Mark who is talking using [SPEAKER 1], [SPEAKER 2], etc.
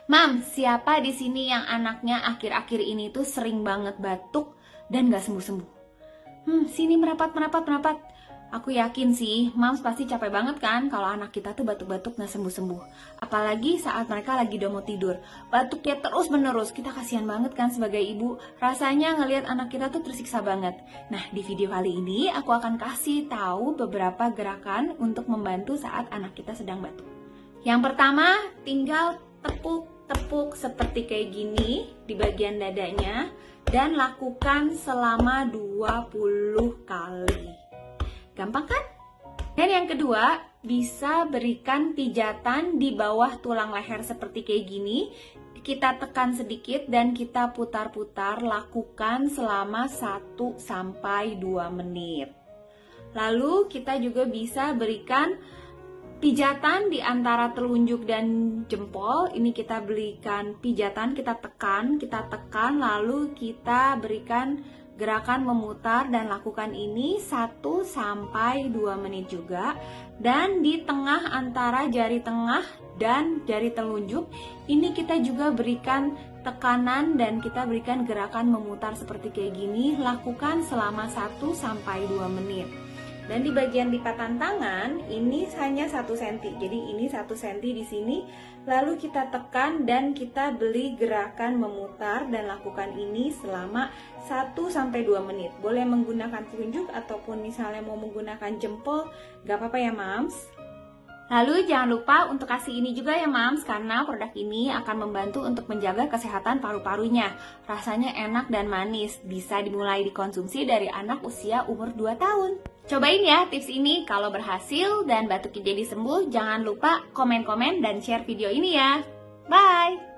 [SPEAKER 1] Mam, siapa di sini yang anaknya akhir-akhir ini tuh sering banget batuk dan gak sembuh-sembuh? Sini merapat. Aku yakin sih, Mams pasti capek banget kan kalau anak kita tuh batuk-batuk gak sembuh-sembuh. Apalagi saat mereka lagi udah mau tidur. Batuknya terus-menerus, kita kasihan banget kan sebagai ibu. Rasanya ngelihat anak kita tuh tersiksa banget. Nah, di video kali ini aku akan kasih tahu beberapa gerakan untuk membantu saat anak kita sedang batuk. Yang pertama, tinggal tepuk seperti kayak gini di bagian dadanya dan lakukan selama 20 kali. Gampang kan? Dan yang kedua, bisa berikan pijatan di bawah tulang leher seperti kayak gini. Kita tekan sedikit dan kita putar-putar, lakukan selama 1-2 menit. Lalu kita juga bisa berikan pijatan di antara telunjuk dan jempol. Ini kita berikan pijatan, kita tekan, lalu kita berikan gerakan memutar dan lakukan ini 1-2 menit juga. Dan di tengah antara jari tengah dan jari telunjuk, ini kita juga berikan tekanan dan kita berikan gerakan memutar seperti kayak gini. Lakukan selama 1-2 menit. Dan di bagian lipatan tangan ini hanya 1 cm. Jadi ini 1 cm di sini. Lalu kita tekan dan kita beri gerakan memutar dan lakukan ini selama 1-2 menit. Boleh menggunakan telunjuk ataupun misalnya mau menggunakan jempol, gak apa-apa ya Mams. Lalu jangan lupa untuk kasih ini juga ya Mams, karena produk ini akan membantu untuk menjaga kesehatan paru-parunya. Rasanya enak dan manis, bisa dimulai dikonsumsi dari anak usia umur 2 tahun. Cobain ya tips ini, kalau berhasil dan batuknya jadi sembuh, jangan lupa komen-komen dan share video ini ya. Bye!